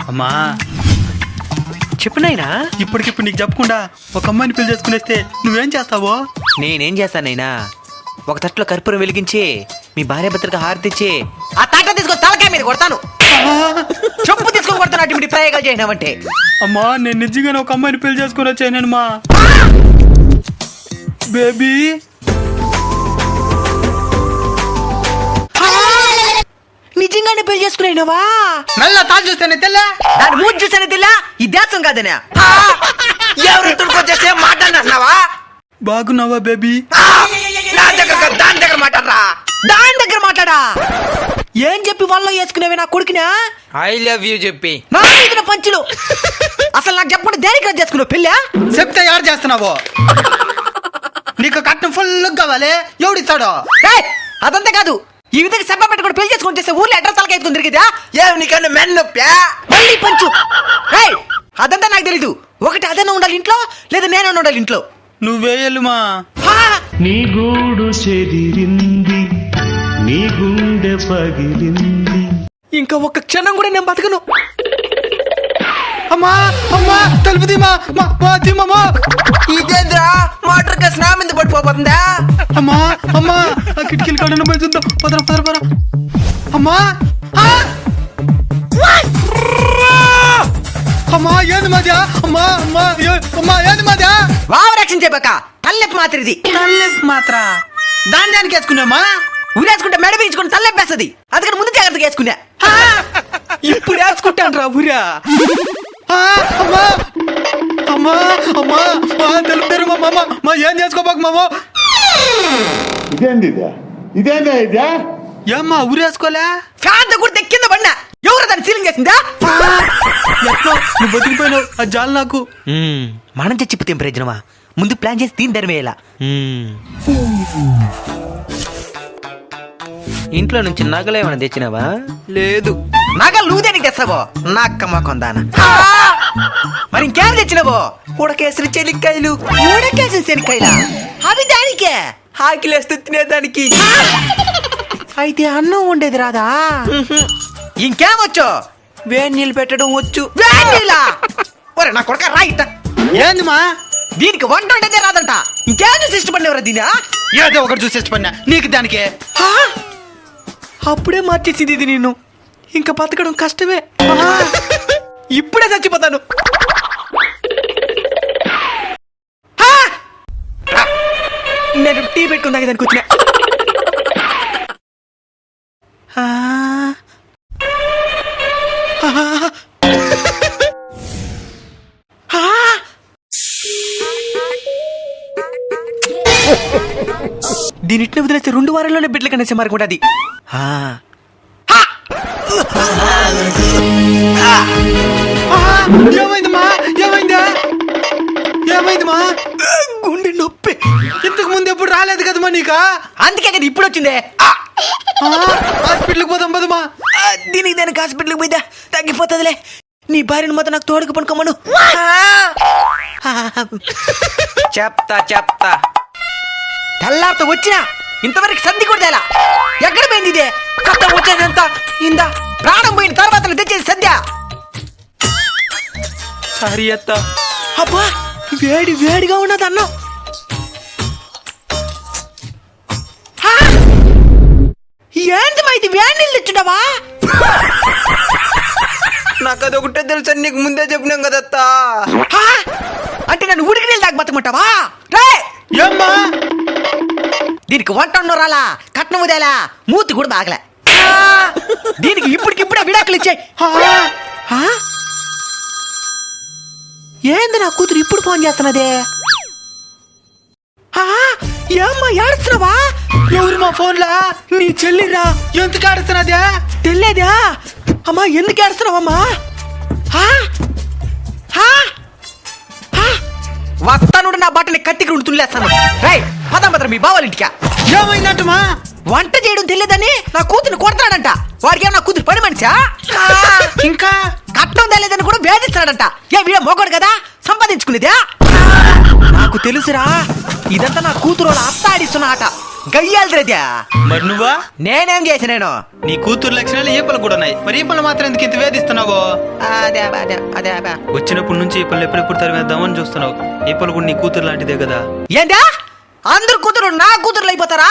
అమ్మా చెప్పు నాయనా. ఇప్పటికిప్పుడు నీకు చెప్పకుండా ఒక అమ్మాయిని పెళ్లి చేసుకునేస్తే నువ్వేం చేస్తావో? నేనేం చేస్తానైనా, ఒక తట్లో కర్పూరం వెలిగించి మీ భార్య భర్తలకు హారతిచ్చి ఆ తాట తీసుకొని తలకాయ మీద కొడతాను. చెప్పు తీసుకొని కొడతాను. అటువంటి ప్రయోగాలు చేయనావంటే అమ్మా నేను నిజంగానే ఒక అమ్మాయిని పెళ్లి చేసుకుని వచ్చాను మా బేబీ. నిజంగానే పెళ్లి చేసుకున్నావా? నల్ల తాను చూస్తేనే తెల్ల, దాని మూడు చూసానే తెల్లా. ఈ దేశం కాదనే ఎవరు తుడుకొచ్చేసే మాట్లాడినావా? బాగున్నావా బేబీ? దాని దగ్గర మాట్లాడరా. దాని దగ్గర మాట్లాడా. ఏం చెప్పి వాళ్ళు వేసుకునేవి నా కొడుకునా? ఐ లవ్ యూ చెప్పి నా మీద పంచులు. అసలు నాకు చెప్పండి, దేనికి రద్దు చేసుకున్నావు పెళ్ళా? చెప్తే ఎవరు చేస్తున్నావో? నీకు కట్నం ఫుల్ కావాలి, ఎవడిస్తాడో? అదంతా కాదు, ఈ విధంగా సభ పెట్టుకుని పెళ్లి చేసుకుని చేస్తే ఊర్లో ఎట్లా తలకి ఎత్తుకుని తిరిగిదా? ఏమి నీకన్నా మెన్నొప్పా? మళ్ళీ పంచు. అదంతా నాకు తెలీదు. ఒకటి అదన్నా ఉండాలి ఇంట్లో, లేదా నేనన్నా ఉండాలి ఇంట్లో. నువ్వేయలుమా. నీ గూడు చెదిరింది, నీ గుండె పగిలింది. ఇంకా ఒక్క క్షణం కూడా నేను బతకను. అమ్మా అమ్మా తలుపు తీమా. ఇదేంద్రా మోటార్ కేసు నా మీద పడిపోతుందా? అమ్మా అమ్మా ఆ కిటికీలు కాడ పోయి చూద్దాం. పదరా పదరా పదరా. అమ్మా అమ్మా ఏంది మాది? అమ్మా అమ్మా అమ్మా ఏంది మాది? వావరక్షణ చెప్పాక తల్లెప్పి మాత్రది. తల్లెప్పి మాత్ర దాని దానికి వేసుకున్నామా? ఊరేసుకుంటే మెడ పీల్చుకుని తల్లెప్పేస్తుంది. అందుకని ముందు జాగ్రత్తగా వేసుకున్నా. ఇప్పుడు వేసుకుంటాను రా ఊరా. అమ్మా అమ్మా అమ్మా తెలుపుతారు మా మామ. మా ఏం చేసుకోబాకు మామ. ఇదేందా ఏమ్మా ఊరేసుకోలే? ఫ్యాన్ కూడా కింద పడినా. ఎవరు దాన్ని సీలింగ్ చేసిందా? ఎట్లా నువ్వు బతికిపోయినావు? ఆ జాలి నాకు. మనం చచ్చిపోతే ప్రయోజనమా? ముందు ప్లాన్ చేసి దీని ధరవేయాల. ఇంట్లో నుంచి నగలేమన్నా తెచ్చినావా? లేదు. నగలు నువ్వు దేనికి తెస్తావో? నాకమ్మ కొందానా. మరి ఇంకేం తెచ్చినావో? ఉడకేసిన చెలిక్కాయలు. ఊడకేసిన శనికాయలా? అవి దానికే. ఆకిలేస్తే తినేదానికి. అయితే అన్నం ఉండేది రాదా? ఇంకేమొచ్చు? వేడి నీళ్ళు పెట్టడం వచ్చు. వేడిలా ఒరే నా కొడుక రాయిట. ఏందిమా? దీనికి వంట ఉండేదే రాదంట. ఇంకేం చూసి ఇష్టపడినవరా దీనా? ఏదో ఒకటి చూసి ఇష్టపడినా. నీకు దానికే అప్పుడే మార్చేసింది ఇది నిన్ను. ఇంకా బతకడం కష్టమే. ఇప్పుడే చచ్చిపోతాను. నేను టీ పెట్టుకుందా దానికి వచ్చిన. దీని ఇట్లా వదిలేస్తే 2 వారాల్లోనే బిడ్డలు కనేసే మరకుంటుంది. ఏమైందమ్మా? ఏమైందా? ఏమైందమ్మా? గుండె నొప్పి. ఇంతకు ముందు ఎప్పుడు రాలేదు కదమ్మా నీకా? అందుకే కదా ఇప్పుడు వచ్చిందే. హాస్పిటల్కి పోదాం పదమ్మా. దీనికి దానికి హాస్పిటల్కి పోయిదా తగ్గిపోతుందిలే. నీ భార్యను మొత్తం నాకు తోడుకు పనుకోమను. చెప్తా తెల్లారితో వచ్చినా ఇంతవరకు సంధి కూడా తేలా. ఎక్కడ పోయింది ఇదే? కష్టం వచ్చేదంతా ఇందా ప్రాణం పోయిన తర్వాత తెచ్చేది సద్య. సారీ అత్త. అబ్బా వేడి వేడిగా ఉన్నది అన్నం. ఏంటి మా ఇది వేడి నీళ్ళు తెచ్చుండవా? నాకు అదొకటే తెలుసా, నీకు ముందే చెప్పినాం కదత్తా. అంటే నన్ను ఉడికి నీళ్ళు దాకా బతకమంటావా? రే ఏమ్మా? దీనికి వంట రాలా, కట్నం ఉదేలా, మూతి కూడా బాగలే. దీనికి ఇప్పటికిప్పుడే విడాకులు ఇచ్చాయి. ఏంది నా కూతురు ఇప్పుడు ఫోన్ చేస్తున్నదే? ఏమ్మా ఏడుస్తున్నావా? ఎవరు మా ఫోన్లా? నీ చెల్లిరా. ఎందుకు ఆడుతున్నదే? తెల్లేదా? అమ్మా ఎందుకు ఏడుస్తున్నావమ్మా? వస్తాను నా బట్టని కత్తికి ఉండి తుల్లేస్తాను. పదం మీ బావాలింటికా. ఏమైందంటమా? వంట చేయడం తెలియదని నా కూతురు కొడతాడంట. వాడికి ఏమన్నా కూతురు పని మనిషా? ఇంకా కట్నం తెలియదని కూడా వేధిస్తాడంట. ఏ వీడ మొగడు కదా సంపాదించుకునేదా? నాకు తెలుసురా, ఇదంతా నా కూతురు వాళ్ళ అత్త ఆడిస్తున్న ఆట. గయ్యాలిద్రద్యా. మరి నువ్వా? నేనేం చేసి నేను నీ కూతురు లక్షణాలు ఈ పనులు కూడా ఉన్నాయి, మరి ఈ పనులు మాత్రం ఎందుకు ఇంత వేధిస్తున్నావు? అదే అదే అదే అదే అదే. వచ్చినప్పటి నుంచి ఈ పనులు ఎప్పుడెప్పుడు తరిమేద్దామని చూస్తున్నావు. ఈ పనులు కూడా నీ కూతురు లాంటిదే కదా. ఏంటా అందరు కూతురు నా కూతురులు అయిపోతారా?